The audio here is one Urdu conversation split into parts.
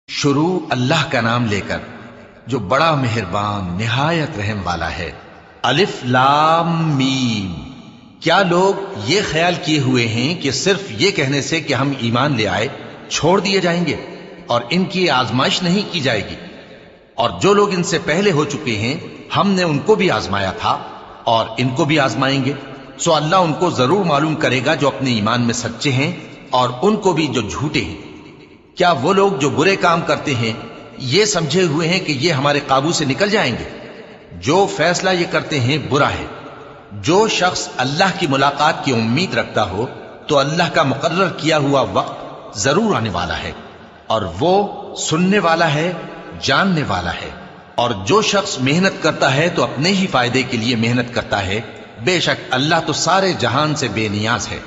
شروع اللہ کا نام لے کر جو بڑا مہربان نہایت رحم والا ہے۔ الف لام میم۔ کیا لوگ یہ خیال کیے ہوئے ہیں کہ صرف یہ کہنے سے کہ ہم ایمان لے آئے چھوڑ دیے جائیں گے اور ان کی آزمائش نہیں کی جائے گی؟ اور جو لوگ ان سے پہلے ہو چکے ہیں ہم نے ان کو بھی آزمایا تھا اور ان کو بھی آزمائیں گے، سو اللہ ان کو ضرور معلوم کرے گا جو اپنے ایمان میں سچے ہیں اور ان کو بھی جو جھوٹے ہیں۔ کیا وہ لوگ جو برے کام کرتے ہیں یہ سمجھے ہوئے ہیں کہ یہ ہمارے قابو سے نکل جائیں گے؟ جو فیصلہ یہ کرتے ہیں برا ہے۔ جو شخص اللہ کی ملاقات کی امید رکھتا ہو تو اللہ کا مقرر کیا ہوا وقت ضرور آنے والا ہے، اور وہ سننے والا ہے، جاننے والا ہے۔ اور جو شخص محنت کرتا ہے تو اپنے ہی فائدے کے لیے محنت کرتا ہے، بے شک اللہ تو سارے جہان سے بے نیاز ہے۔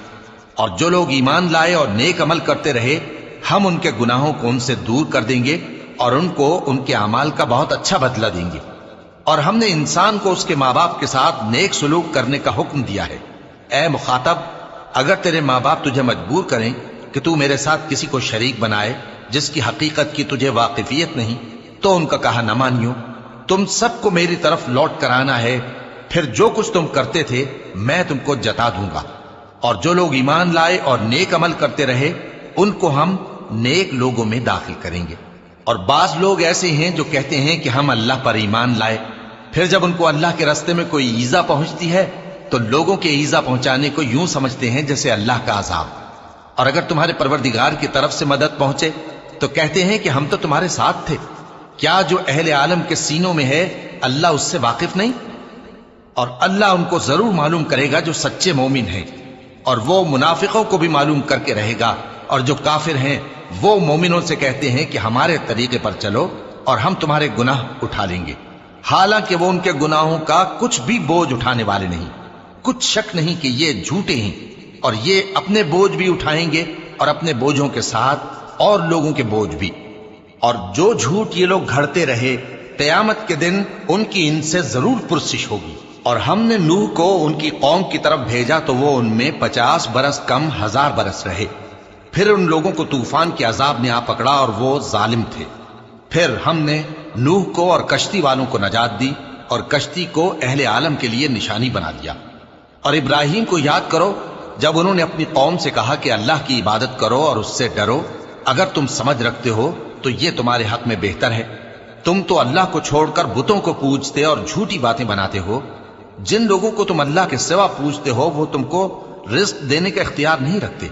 اور جو لوگ ایمان لائے اور نیک عمل کرتے رہے ہم ان کے گناہوں کو ان سے دور کر دیں گے اور ان کو ان کے اعمال کا بہت اچھا بدلہ دیں گے۔ اور ہم نے انسان کو اس کے ماں باپ کے ساتھ نیک سلوک کرنے کا حکم دیا ہے۔ اے مخاطب، اگر تیرے ماں باپ تجھے مجبور کریں کہ تو میرے ساتھ کسی کو شریک بنائے جس کی حقیقت کی تجھے واقفیت نہیں، تو ان کا کہا نہ مانیو۔ تم سب کو میری طرف لوٹ کر آنا ہے، پھر جو کچھ تم کرتے تھے میں تم کو جتا دوں گا۔ اور جو لوگ ایمان لائے اور نیک عمل کرتے رہے ان کو ہم نیک لوگوں میں داخل کریں گے۔ اور بعض لوگ ایسے ہیں جو کہتے ہیں کہ ہم اللہ پر ایمان لائے، پھر جب ان کو اللہ کے راستے میں کوئی ایذا پہنچتی ہے تو لوگوں کے ایذا پہنچانے کو یوں سمجھتے ہیں جیسے اللہ کا عذاب۔ اور اگر تمہارے پروردگار کی طرف سے مدد پہنچے تو کہتے ہیں کہ ہم تو تمہارے ساتھ تھے۔ کیا جو اہل عالم کے سینوں میں ہے اللہ اس سے واقف نہیں؟ اور اللہ ان کو ضرور معلوم کرے گا جو سچے مومن ہیں، اور وہ منافقوں کو بھی معلوم کر کے رہے گا۔ اور جو کافر ہیں وہ مومنوں سے کہتے ہیں کہ ہمارے طریقے پر چلو اور ہم تمہارے گناہ اٹھا لیں گے، حالانکہ وہ ان کے گناہوں کا کچھ بھی بوجھ اٹھانے والے نہیں۔ کچھ شک نہیں کہ یہ جھوٹے ہیں، اور یہ اپنے بوجھ بھی اٹھائیں گے اور اپنے بوجھوں کے ساتھ اور لوگوں کے بوجھ بھی۔ اور جو جھوٹ یہ لوگ گھڑتے رہے قیامت کے دن ان کی ان سے ضرور پرسش ہوگی۔ اور ہم نے نوح کو ان کی قوم کی طرف بھیجا تو وہ ان میں 50 برس کم 1000 برس رہے۔ پھر ان لوگوں کو طوفان کے عذاب نے آ پکڑا اور وہ ظالم تھے۔ پھر ہم نے نوح کو اور کشتی والوں کو نجات دی اور کشتی کو اہل عالم کے لیے نشانی بنا دیا۔ اور ابراہیم کو یاد کرو جب انہوں نے اپنی قوم سے کہا کہ اللہ کی عبادت کرو اور اس سے ڈرو، اگر تم سمجھ رکھتے ہو تو یہ تمہارے حق میں بہتر ہے۔ تم تو اللہ کو چھوڑ کر بتوں کو پوجتے اور جھوٹی باتیں بناتے ہو۔ جن لوگوں کو تم اللہ کے سوا پوجتے ہو وہ تم کو رزق دینے کا اختیار نہیں رکھتے،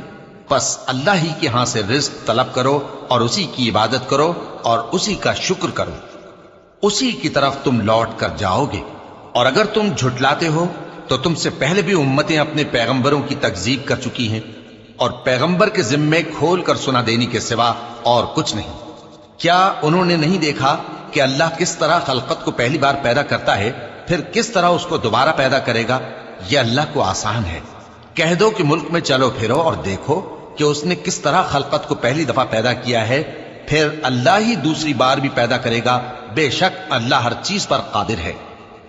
پس اللہ ہی کے ہاں سے رزق طلب کرو اور اسی کی عبادت کرو اور اسی کا شکر کرو، اسی کی طرف تم لوٹ کر جاؤ گے۔ اور اگر تم جھٹلاتے ہو تو تم سے پہلے بھی امتیں اپنے پیغمبروں کی تکذیب کر چکی ہیں، اور پیغمبر کے ذمے کھول کر سنا دینے کے سوا اور کچھ نہیں۔ کیا انہوں نے نہیں دیکھا کہ اللہ کس طرح خلقت کو پہلی بار پیدا کرتا ہے پھر کس طرح اس کو دوبارہ پیدا کرے گا؟ یہ اللہ کو آسان ہے۔ کہہ دو کہ ملک میں چلو پھرو اور دیکھو کہ اس نے کس طرح خلقت کو پہلی دفعہ پیدا کیا ہے، پھر اللہ ہی دوسری بار بھی پیدا کرے گا۔ بے شک اللہ ہر چیز پر قادر ہے۔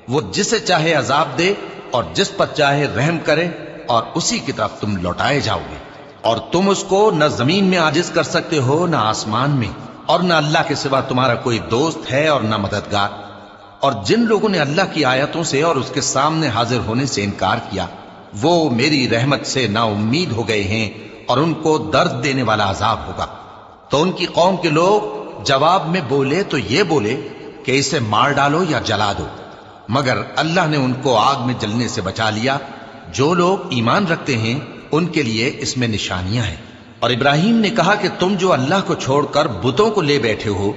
وہ جسے چاہے عذاب دے اور جس پر چاہے رحم کرے، اور اسی کی طرف تم لوٹائے جاؤ گے۔ اور تم اس کو نہ زمین میں عاجز کر سکتے ہو نہ آسمان میں، اور نہ اللہ کے سوا تمہارا کوئی دوست ہے اور نہ مددگار۔ اور جن لوگوں نے اللہ کی آیتوں سے اور اس کے سامنے حاضر ہونے سے انکار کیا وہ میری رحمت سے نا امید ہو گئے ہیں، اور ان کو درد دینے والا عذاب ہوگا۔ تو ان کی قوم کے لوگ جواب میں بولے تو یہ بولے کہ اسے مار ڈالو یا جلا دو، مگر اللہ نے ان کو آگ میں جلنے سے بچا لیا۔ جو لوگ ایمان رکھتے ہیں ان کے لیے اس میں نشانیاں ہیں۔ اور ابراہیم نے کہا کہ تم جو اللہ کو چھوڑ کر بتوں کو لے بیٹھے ہو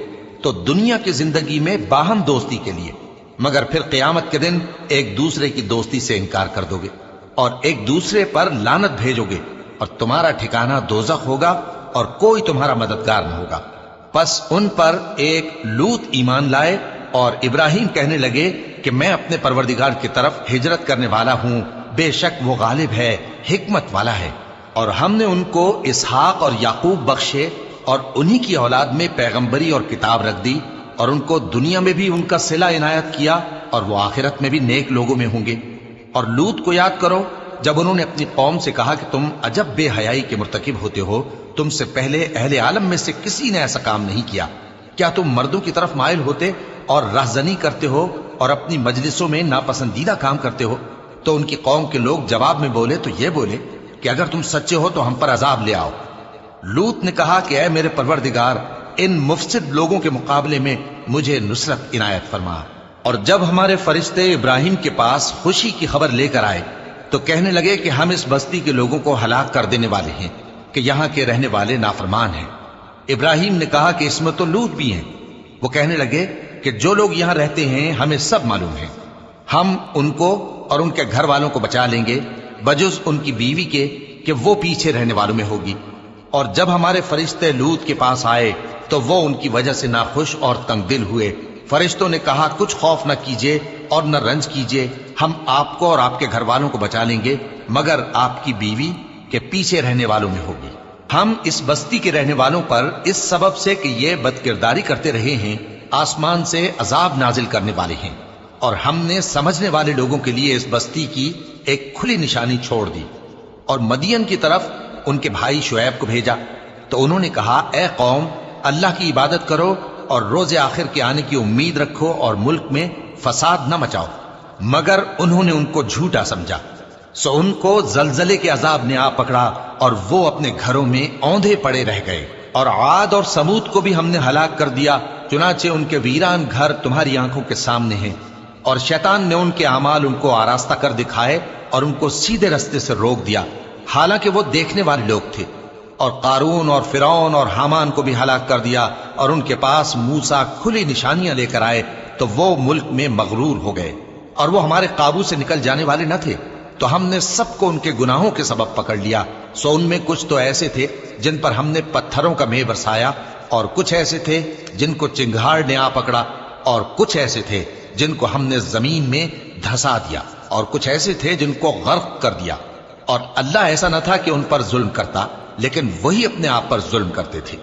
تو دنیا کی زندگی میں باہم دوستی کے لیے، مگر پھر قیامت کے دن ایک دوسرے کی دوستی سے انکار کر دو گے اور ایک دوسرے پر لعنت بھیجو گے، اور تمہارا ٹھکانہ دوزخ ہوگا اور کوئی تمہارا مددگار نہ ہوگا۔ پس ان پر ایک لوط ایمان لائے اور ابراہیم کہنے لگے کہ میں اپنے پروردگار کی طرف ہجرت کرنے والا ہوں، بے شک وہ غالب ہے، حکمت والا ہے۔ اور ہم نے ان کو اسحاق اور یعقوب بخشے اور انہی کی اولاد میں پیغمبری اور کتاب رکھ دی، اور ان کو دنیا میں بھی ان کا صلہ عنایت کیا اور وہ آخرت میں بھی نیک لوگوں میں ہوں گے۔ اور لوط کو یاد کرو جب انہوں نے اپنی قوم سے کہا کہ تم عجب بے حیائی کے مرتکب ہوتے ہو، تم سے پہلے اہل عالم میں سے کسی نے ایسا کام نہیں کیا۔ کیا تم مردوں کی طرف مائل ہوتے اور رہزنی کرتے ہو اور اپنی مجلسوں میں ناپسندیدہ کام کرتے ہو؟ تو ان کی قوم کے لوگ جواب میں بولے تو یہ بولے کہ اگر تم سچے ہو تو ہم پر عذاب لے آؤ۔ لوط نے کہا کہ اے میرے پروردگار، ان مفسد لوگوں کے مقابلے میں مجھے نصرت عنایت فرما۔ اور جب ہمارے فرشتے ابراہیم کے پاس خوشی کی خبر لے کر آئے تو کہنے لگے کہ ہم اس بستی کے لوگوں کو ہلاک کر دینے والے ہیں کہ یہاں کے رہنے والے نافرمان ہیں۔ ابراہیم نے کہا کہ اس میں تو لوط بھی ہیں۔ وہ کہنے لگے کہ جو لوگ یہاں رہتے ہیں ہمیں سب معلوم ہے، ہم ان کو اور ان کے گھر والوں کو بچا لیں گے بجز ان کی بیوی کے کہ وہ پیچھے رہنے والوں میں ہوگی۔ اور جب ہمارے فرشتے لوط کے پاس آئے تو وہ ان کی وجہ سے ناخوش اور تنگ دل ہوئے۔ فرشتوں نے کہا کچھ خوف نہ کیجیے اور نہ رنج کیجیے، ہم آپ کو اور آپ کے گھر والوں کو بچا لیں گے مگر آپ کی بیوی کے پیچھے رہنے والوں میں ہوگی۔ ہم اس بستی کے رہنے والوں پر اس سبب سے کہ یہ بدکرداری کرتے رہے ہیں آسمان سے عذاب نازل کرنے والے ہیں، اور ہم نے سمجھنے والے لوگوں کے لیے اس بستی کی ایک کھلی نشانی چھوڑ دی۔ اور مدین کی طرف ان کے بھائی شعیب کو بھیجا تو انہوں نے کہا اے قوم، اللہ کی عبادت کرو اور روز آخر کے آنے کی امید رکھو اور ملک میں فساد نہ مچاؤ۔ مگر انہوں نے ان کو جھوٹا سمجھا، سو ان کو زلزلے کے عذاب نے آ پکڑا اور وہ اپنے گھروں میں اوندھے پڑے رہ گئے۔ اور عاد اور سمود کو بھی ہم نے ہلاک کر دیا، چنانچہ ان کے ویران گھر تمہاری آنکھوں کے سامنے ہیں۔ اور شیطان نے ان کے اعمال ان کو آراستہ کر دکھائے اور ان کو سیدھے رستے سے روک دیا، حالانکہ وہ دیکھنے والے لوگ تھے۔ اور قارون اور فرعون اور حامان کو بھی ہلاک کر دیا، اور ان کے پاس موسیٰ کھلی نشانیاں لے کر آئے تو وہ ملک میں مغرور ہو گئے، اور وہ ہمارے قابو سے نکل جانے والے نہ تھے، تو ہم نے سب کو ان کے گناہوں کے سبب پکڑ لیا۔ سو ان میں کچھ تو ایسے تھے جن پر ہم نے پتھروں کا مے برسایا، اور کچھ ایسے تھے جن کو چنگھاڑ نے آ پکڑا، اور کچھ ایسے تھے جن کو ہم نے زمین میں دھسا دیا، اور کچھ ایسے تھے جن کو غرق کر دیا۔ اور اللہ ایسا نہ تھا کہ ان پر ظلم کرتا، لیکن وہی اپنے آپ پر ظلم کرتے تھے۔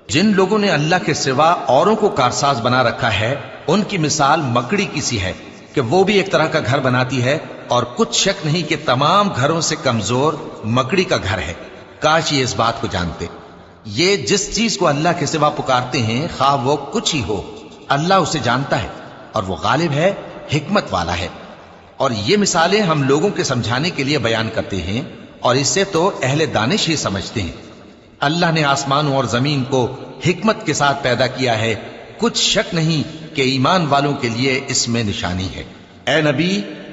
جن لوگوں نے اللہ کے سوا اوروں کو کارساز بنا رکھا ہے، ان کی مثال مکڑی کی سی ہے کہ وہ بھی ایک طرح کا گھر بناتی ہے، اور کچھ شک نہیں کہ تمام گھروں سے کمزور مکڑی کا گھر ہے۔ کاش یہ اس بات کو جانتے۔ یہ جس چیز کو اللہ کے سوا پکارتے ہیں خواہ وہ کچھ ہی ہو، اللہ اسے جانتا ہے اور وہ غالب ہے، حکمت والا ہے۔ اور یہ مثالیں ہم لوگوں کے سمجھانے کے لیے بیان کرتے ہیں، اور اسے تو اہل دانش ہی سمجھتے ہیں۔ اللہ نے آسمانوں اور زمین کو حکمت کے ساتھ پیدا کیا ہے، کچھ شک نہیں کہ ایمان والوں کے لیے اس میں نشانی ہے۔ اے نبی،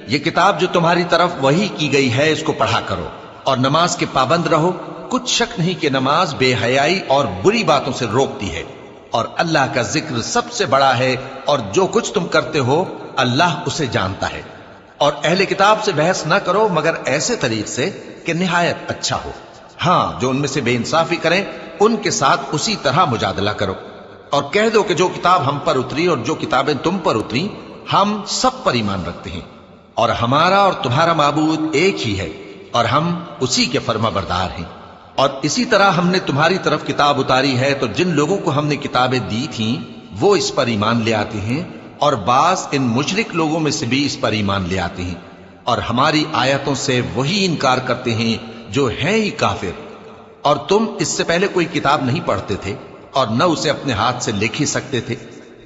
یہ کتاب جو تمہاری طرف وحی کی گئی ہے اس کو پڑھا کرو، اور نماز کے پابند رہو۔ کچھ شک نہیں کہ نماز بے حیائی اور بری باتوں سے روکتی ہے، اور اللہ کا ذکر سب سے بڑا ہے، اور جو کچھ تم کرتے ہو اللہ اسے جانتا ہے۔ اور اہل کتاب سے بحث نہ کرو مگر ایسے طریق سے کہ نہایت اچھا ہو۔ ہاں، جو ان میں سے بے انصافی کریں ان کے ساتھ اسی طرح مجادلہ کرو، اور کہہ دو کہ جو کتاب ہم پر اتری اور جو کتابیں تم پر اتری ہم سب پر ایمان رکھتے ہیں، اور ہمارا اور تمہارا معبود ایک ہی ہے، اور ہم اسی کے فرما بردار ہیں۔ اور اسی طرح ہم نے تمہاری طرف کتاب اتاری ہے تو جن لوگوں کو ہم نے کتابیں دی تھیں وہ اس پر ایمان لے آتے ہیں، اور بعض ان مشرک لوگوں میں سے بھی اس پر ایمان لے آتے ہیں، اور ہماری آیتوں سے وہی انکار کرتے ہیں جو ہیں ہی کافر۔ اور تم اس سے پہلے کوئی کتاب نہیں پڑھتے تھے اور نہ اسے اپنے ہاتھ سے لکھ ہی سکتے تھے۔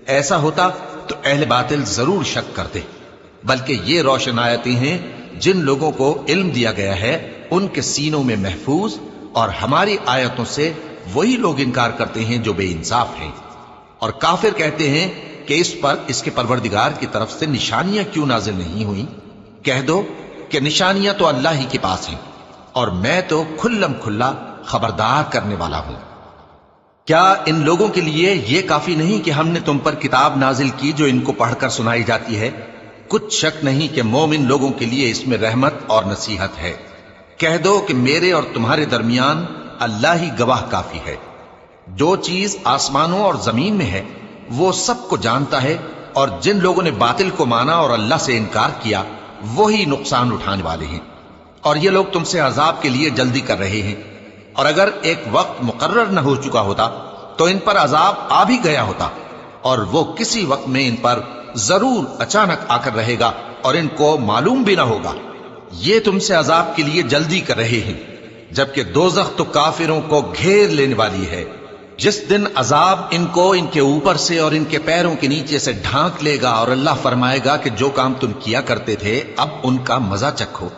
ایسا ہوتا تو اہل باطل ضرور شک کرتے، بلکہ یہ روشن آیتیں ہیں جن لوگوں کو علم دیا گیا ہے ان کے سینوں میں محفوظ، اور ہماری آیتوں سے وہی لوگ انکار کرتے ہیں جو بے انصاف ہیں۔ اور کافر کہتے ہیں کہ اس پر اس کے پروردگار کی طرف سے نشانیاں کیوں نازل نہیں ہوئیں؟ کہہ دو کہ نشانیاں تو اللہ ہی کے پاس ہیں، اور میں تو کھلم کھلا خبردار کرنے والا ہوں۔ کیا ان لوگوں کے لیے یہ کافی نہیں کہ ہم نے تم پر کتاب نازل کی جو ان کو پڑھ کر سنائی جاتی ہے؟ کچھ شک نہیں کہ مومن لوگوں کے لیے اس میں رحمت اور نصیحت ہے۔ کہہ دو کہ میرے اور تمہارے درمیان اللہ ہی گواہ کافی ہے۔ جو چیز آسمانوں اور زمین میں ہے وہ سب کو جانتا ہے، اور جن لوگوں نے باطل کو مانا اور اللہ سے انکار کیا وہی نقصان اٹھانے والے ہیں۔ اور یہ لوگ تم سے عذاب کے لیے جلدی کر رہے ہیں، اور اگر ایک وقت مقرر نہ ہو چکا ہوتا تو ان پر عذاب آ بھی گیا ہوتا، اور وہ کسی وقت میں ان پر ضرور اچانک آ کر رہے گا اور ان کو معلوم بھی نہ ہوگا۔ یہ تم سے عذاب کے لیے جلدی کر رہے ہیں، جبکہ دوزخ تو کافروں کو گھیر لینے والی ہے۔ جس دن عذاب ان کو ان کے اوپر سے اور ان کے پیروں کے نیچے سے ڈھانک لے گا اور اللہ فرمائے گا کہ جو کام تم کیا کرتے تھے اب ان کا مزہ چکھو۔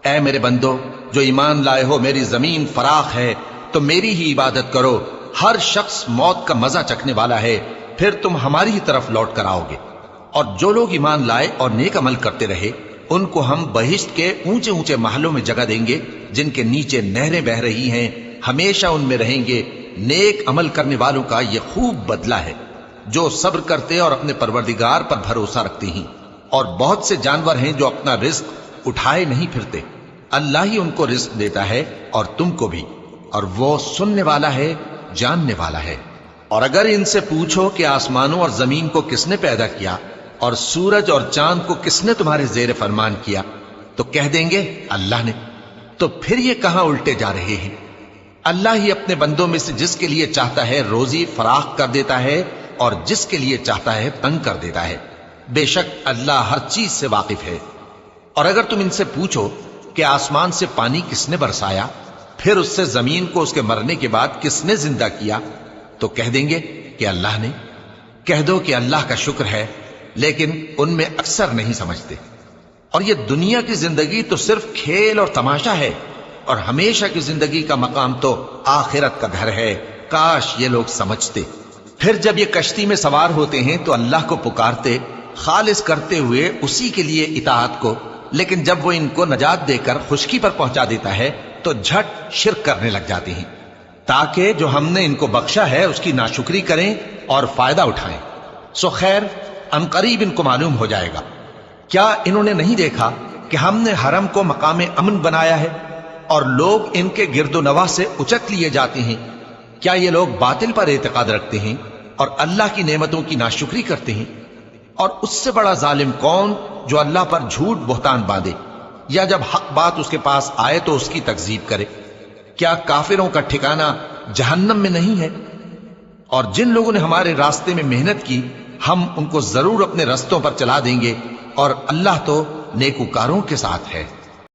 اے میرے بندو جو ایمان لائے ہو، میری زمین فراخ ہے تو میری ہی عبادت کرو۔ ہر شخص موت کا مزہ چکھنے والا ہے، پھر تم ہماری ہی طرف لوٹ کر آؤ گے۔ اور جو لوگ ایمان لائے اور نیک عمل کرتے رہے ان کو ہم بہشت کے اونچے اونچے محلوں میں جگہ دیں گے جن کے نیچے نہریں بہہ رہی ہیں، ہمیشہ ان میں رہیں گے۔ نیک عمل کرنے والوں کا یہ خوب بدلہ ہے جو صبر کرتے اور اپنے پروردگار پر بھروسہ رکھتے ہیں۔ اور بہت سے جانور ہیں جو اپنا رزق اٹھائے نہیں پھرتے، اللہ ہی ان کو رزق دیتا ہے اور تم کو بھی، اور وہ سننے والا ہے، جاننے والا ہے۔ اور اگر ان سے پوچھو کہ آسمانوں اور زمین کو کس نے پیدا کیا اور سورج اور چاند کو کس نے تمہارے زیر فرمان کیا، تو کہہ دیں گے اللہ نے۔ تو پھر یہ کہاں الٹے جا رہے ہیں؟ اللہ ہی اپنے بندوں میں سے جس کے لیے چاہتا ہے روزی فراخ کر دیتا ہے اور جس کے لیے چاہتا ہے تنگ کر دیتا ہے۔ بے شک اللہ ہر چیز سے واقف ہے۔ اور اگر تم ان سے پوچھو کہ آسمان سے پانی کس نے برسایا، پھر اس سے زمین کو اس کے مرنے کے بعد کس نے زندہ کیا، تو کہہ دیں گے کہ اللہ نے۔ کہہ دو کہ اللہ کا شکر ہے، لیکن ان میں اکثر نہیں سمجھتے۔ اور یہ دنیا کی زندگی تو صرف کھیل اور تماشا ہے، اور ہمیشہ کی زندگی کا مقام تو آخرت کا گھر ہے۔ کاش یہ لوگ سمجھتے۔ پھر جب یہ کشتی میں سوار ہوتے ہیں تو اللہ کو پکارتے، خالص کرتے ہوئے اسی کے لیے اطاعت کو، لیکن جب وہ ان کو نجات دے کر خشکی پر پہنچا دیتا ہے تو جھٹ شرک کرنے لگ جاتے ہیں، تاکہ جو ہم نے ان کو بخشا ہے اس کی ناشکری کریں اور فائدہ اٹھائیں۔ سو خیر ان قریب ان کو معلوم ہو جائے گا۔ کیا انہوں نے نہیں دیکھا کہ ہم نے حرم کو مقام امن بنایا ہے اور لوگ ان کے گرد و نواح سے اچک لیے جاتے ہیں؟ کیا یہ لوگ باطل پر اعتقاد رکھتے ہیں اور اللہ کی نعمتوں کی ناشکری کرتے ہیں؟ اور اس سے بڑا ظالم کون جو اللہ پر جھوٹ بہتان باندھے، یا جب حق بات اس کے پاس آئے تو اس کی تکذیب کرے؟ کیا کافروں کا ٹھکانہ جہنم میں نہیں ہے؟ اور جن لوگوں نے ہمارے راستے میں محنت کی ہم ان کو ضرور اپنے رستوں پر چلا دیں گے، اور اللہ تو نیکوکاروں کے ساتھ ہے۔